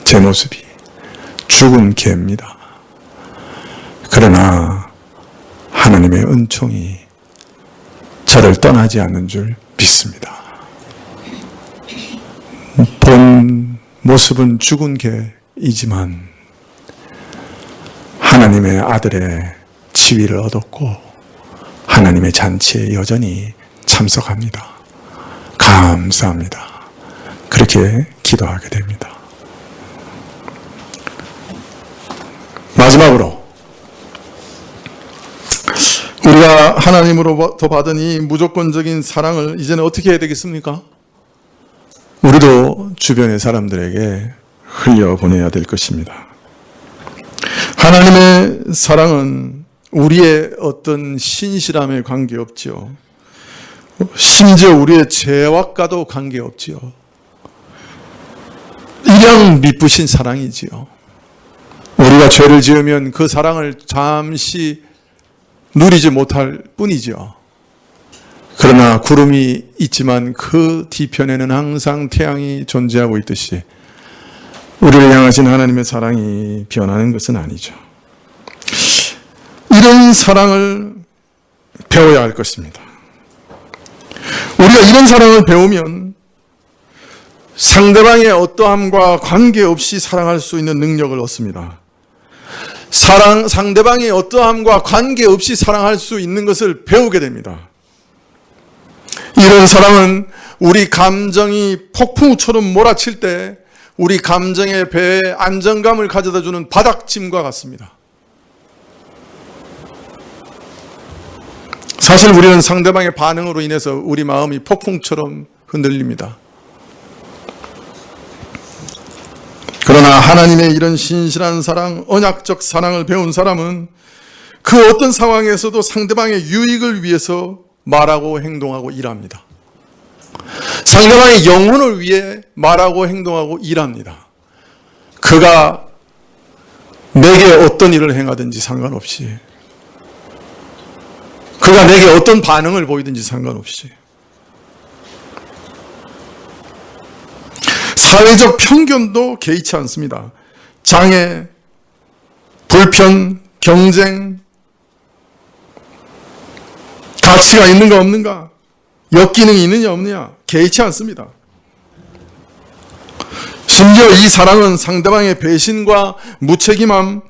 B: 제 모습이 죽은 개입니다. 그러나 하나님의 은총이 저를 떠나지 않는 줄 믿습니다. 본 모습은 죽은 개이지만 하나님의 아들의 지위를 얻었고 하나님의 잔치에 여전히 참석합니다. 감사합니다. 그렇게 기도하게 됩니다. 마지막으로 우리가 하나님으로부터 받은 이 무조건적인 사랑을 이제는 어떻게 해야 되겠습니까? 우리도 주변의 사람들에게 흘려보내야 될 것입니다. 하나님의 사랑은 우리의 어떤 신실함에 관계없지요. 심지어 우리의 죄악과도 관계없지요. 일양 미쁘신 사랑이지요. 우리가 죄를 지으면 그 사랑을 잠시 누리지 못할 뿐이지요. 그러나 구름이 있지만 그 뒤편에는 항상 태양이 존재하고 있듯이 우리를 향하신 하나님의 사랑이 변하는 것은 아니죠. 이런 사랑을 배워야 할 것입니다. 우리가 이런 사랑을 배우면 상대방의 어떠함과 관계없이 사랑할 수 있는 능력을 얻습니다. 상대방의 어떠함과 관계없이 사랑할 수 있는 것을 배우게 됩니다. 이런 사랑은 우리 감정이 폭풍우처럼 몰아칠 때 우리 감정의 배에 안정감을 가져다 주는 바닥짐과 같습니다. 사실 우리는 상대방의 반응으로 인해서 우리 마음이 폭풍처럼 흔들립니다. 그러나 하나님의 이런 신실한 사랑, 언약적 사랑을 배운 사람은 그 어떤 상황에서도 상대방의 유익을 위해서 말하고 행동하고 일합니다. 상대방의 영혼을 위해 말하고 행동하고 일합니다. 그가 내게 어떤 일을 행하든지 상관없이, 그가 내게 어떤 반응을 보이든지 상관없이, 사회적 편견도 개의치 않습니다. 장애, 불편, 경쟁, 가치가 있는가 없는가, 역기능이 있느냐 없느냐 개의치 않습니다. 심지어 이 사랑은 상대방의 배신과 무책임함,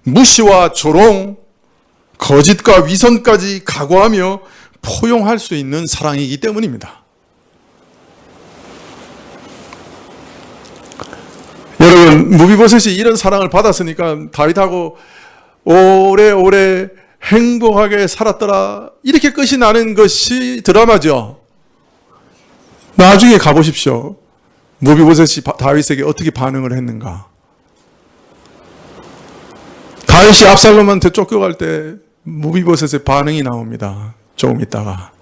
B: 무시와 조롱, 거짓과 위선까지 각오하며 포용할 수 있는 사랑이기 때문입니다. 여러분, 무비보셋이 이런 사랑을 받았으니까 다윗하고 오래오래 행복하게 살았더라 이렇게 끝이 나는 것이 드라마죠. 나중에 가보십시오. 무비보셋이 다윗에게 어떻게 반응을 했는가. 다윗이 압살롬한테 쫓겨갈 때 무비보셋의 반응이 나옵니다. 조금 있다가.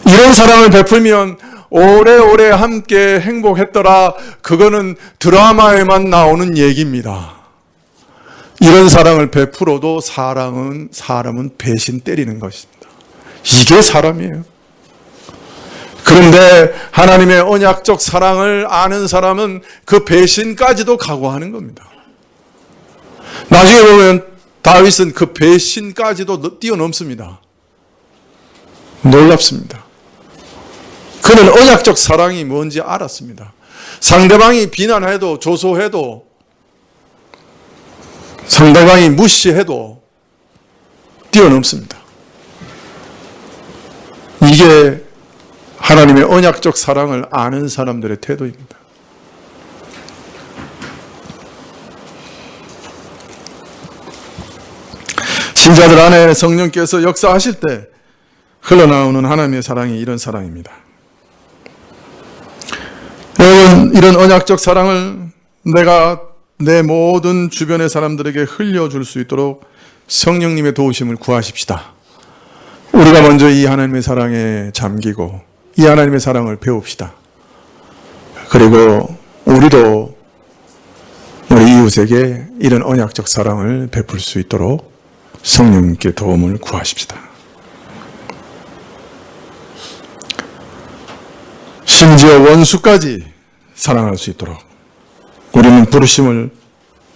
B: 이런 사랑을 베풀면 오래오래 함께 행복했더라. 그거는 드라마에만 나오는 얘기입니다. 이런 사랑을 베풀어도 사람은 배신 때리는 것입니다. 이게 사람이에요. 그런데 하나님의 언약적 사랑을 아는 사람은 그 배신까지도 각오하는 겁니다. 나중에 보면 다윗은 그 배신까지도 뛰어넘습니다. 놀랍습니다. 그는 언약적 사랑이 뭔지 알았습니다. 상대방이 비난해도 조소해도 상대방이 무시해도 뛰어넘습니다. 이게 하나님의 언약적 사랑을 아는 사람들의 태도입니다. 신자들 안에 성령께서 역사하실 때 흘러나오는 하나님의 사랑이 이런 사랑입니다. 여러분, 이런 언약적 사랑을 내가 내 모든 주변의 사람들에게 흘려줄 수 있도록 성령님의 도우심을 구하십시다. 우리가 먼저 이 하나님의 사랑에 잠기고 이 하나님의 사랑을 배웁시다. 그리고 우리도 우리 이웃에게 이런 언약적 사랑을 베풀 수 있도록 성령님께 도움을 구하십시다. 심지어 원수까지 사랑할 수 있도록 우리는 부르심을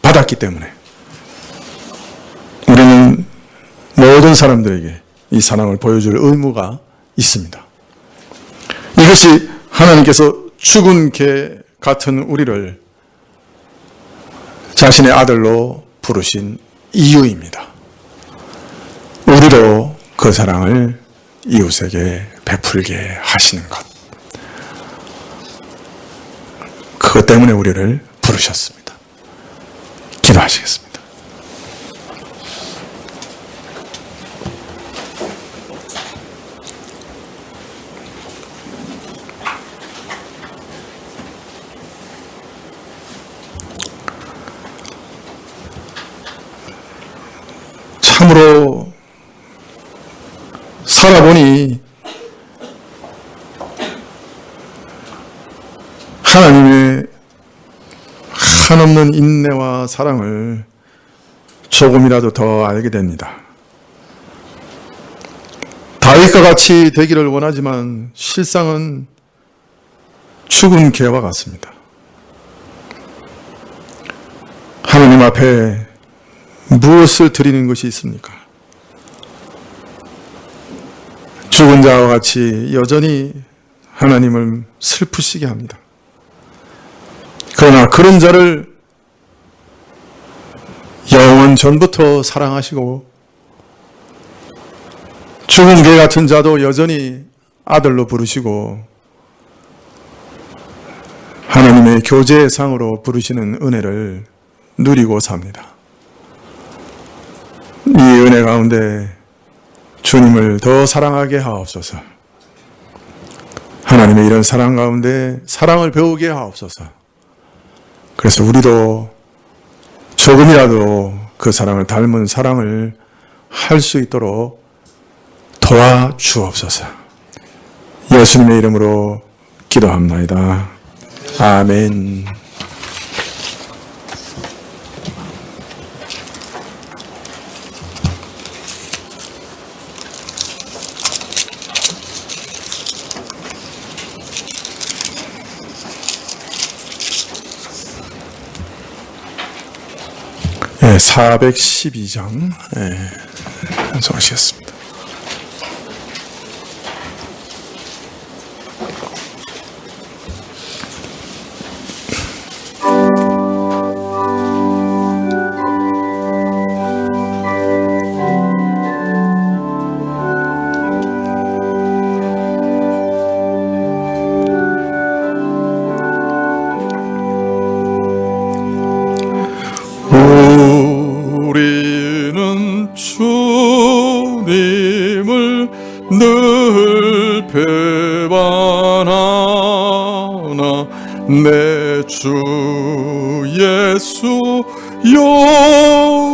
B: 받았기 때문에 우리는 모든 사람들에게 이 사랑을 보여줄 의무가 있습니다. 이것이 하나님께서 죽은 개 같은 우리를 자신의 아들로 부르신 이유입니다. 우리도 그 사랑을 이웃에게 베풀게 하시는 것. 그것 때문에 우리를 부르셨습니다. 기도하시겠습니다. 참으로 살아보니 하나님의 한없는 인내와 사랑을 조금이라도 더 알게 됩니다. 다윗과 같이 되기를 원하지만 실상은 죽은 개와 같습니다. 하나님 앞에 무엇을 드리는 것이 있습니까? 죽은 자와 같이 여전히 하나님을 슬프시게 합니다. 그러나 그런 자를 영원 전부터 사랑하시고 죽은 개 같은 자도 여전히 아들로 부르시고 하나님의 교제의 상으로 부르시는 은혜를 누리고 삽니다. 이 은혜 가운데 주님을 더 사랑하게 하옵소서. 하나님의 이런 사랑 가운데 사랑을 배우게 하옵소서. 그래서 우리도 조금이라도 그 사랑을 닮은 사랑을 할 수 있도록 도와주옵소서. 예수님의 이름으로 기도합나이다. 아멘. 네, 412장 완성하시겠습니다. 우리는 주님을 늘 배반하나 내 주 예수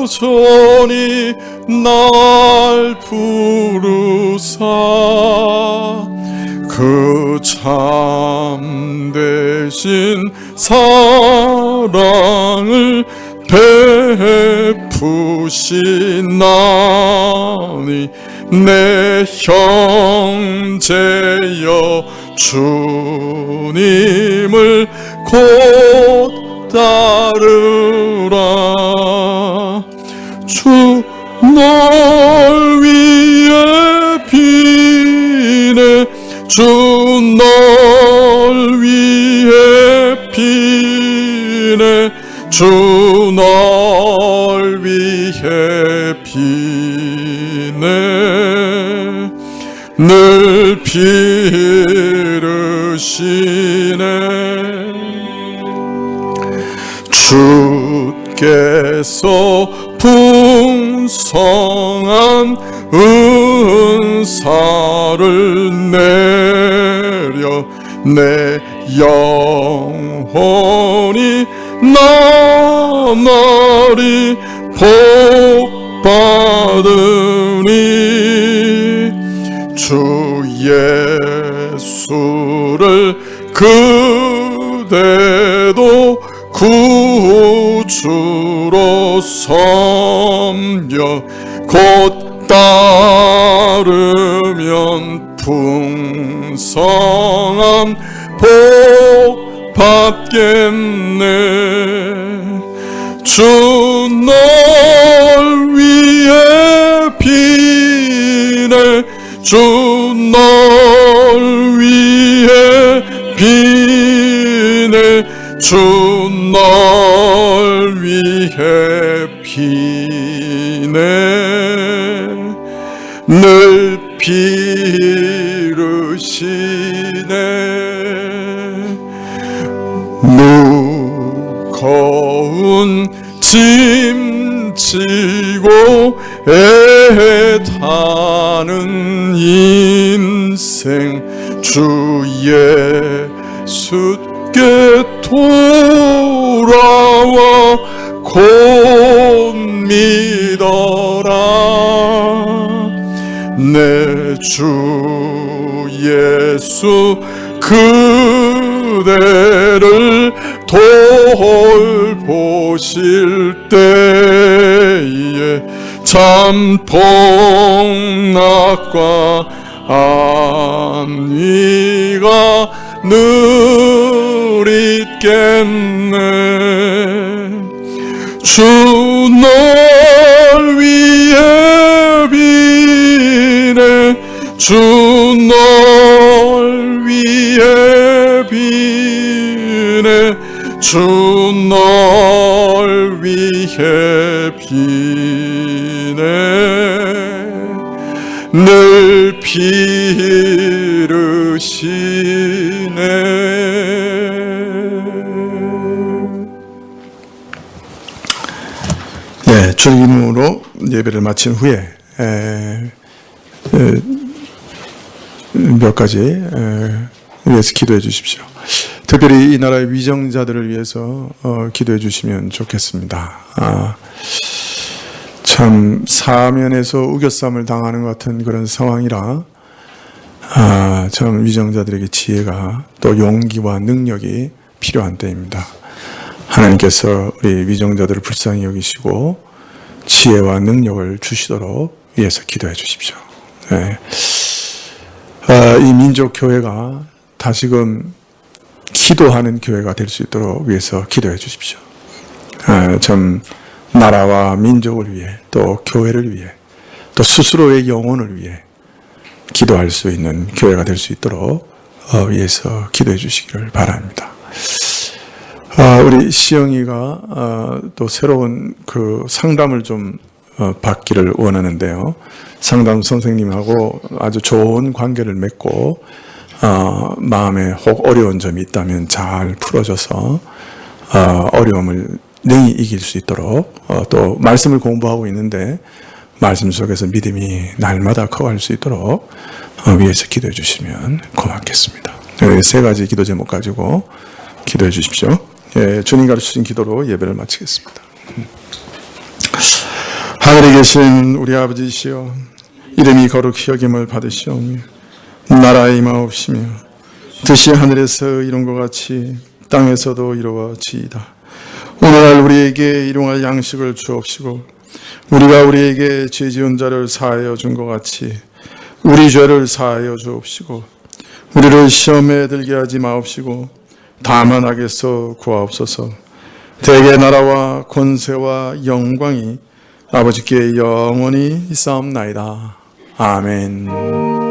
B: 여전히 날 부르사 그 참되신 사랑을 베푸시나니 내 형제여 주님을 곧 따르라. 주 널 위해 비네 주 널 위해 피네 주 널 위해 피네 늘 피르시네 주께서 풍성한 은사를 내려 내 영혼이 나날이 복받으니 주 예수를 그대도 구주로 섬겨 곧 따르면 풍성한 복 받겠네 주 널 위해 피네 주 널 위해 피네 주 널 위해 피네 늘 피르시네 무거운 짐 지고 애타는 인생 주 예수께 돌아와 곧 믿어라 내 주 예수 그대를 돌보실 때에 참 복락과 안위가 늘 있겠네 주 널 위해 비네 주 널 위해 비네 주 널 위해 비네 늘 피르시네 네, 주일임으로 예배를 마친 후에 몇 가지 위해서 기도해 주십시오. 특별히 이 나라의 위정자들을 위해서 기도해 주시면 좋겠습니다. 참 사면에서 우겨쌈을 당하는 것 같은 그런 상황이라 참 위정자들에게 지혜가 또 용기와 능력이 필요한 때입니다. 하나님께서 우리 위정자들을 불쌍히 여기시고 지혜와 능력을 주시도록 위해서 기도해 주십시오. 네. 이 민족교회가 다시금 기도하는 교회가 될 수 있도록 위해서 기도해 주십시오. 참 나라와 민족을 위해 또 교회를 위해 또 스스로의 영혼을 위해 기도할 수 있는 교회가 될 수 있도록 위해서 기도해 주시기를 바랍니다. 우리 시영이가 또 새로운 그 상담을 좀 받기를 원하는데요. 상담 선생님하고 아주 좋은 관계를 맺고 마음에 혹 어려운 점이 있다면 잘 풀어줘서 어려움을 능히 이길 수 있도록 또 말씀을 공부하고 있는데 말씀 속에서 믿음이 날마다 커갈 수 있도록 위해서 기도해 주시면 고맙겠습니다. 세 가지 기도 제목 가지고 기도해 주십시오. 예, 주님 가르치신 기도로 예배를 마치겠습니다. 하늘에 계신 우리 아버지시여 이름이 거룩히 여김을 받으시오며 나라의 임하옵시며 뜻이 하늘에서 이룬 것 같이 땅에서도 이루어지이다. 오늘날 우리에게 일용할 양식을 주옵시고 우리가 우리에게 죄 지은 자를 사하여 준 것 같이 우리 죄를 사하여 주옵시고 우리를 시험에 들게 하지 마옵시고 다만 악에서 구하옵소서. 대개 나라와 권세와 영광이 아버지께 영원히 있사옵나이다. 아멘.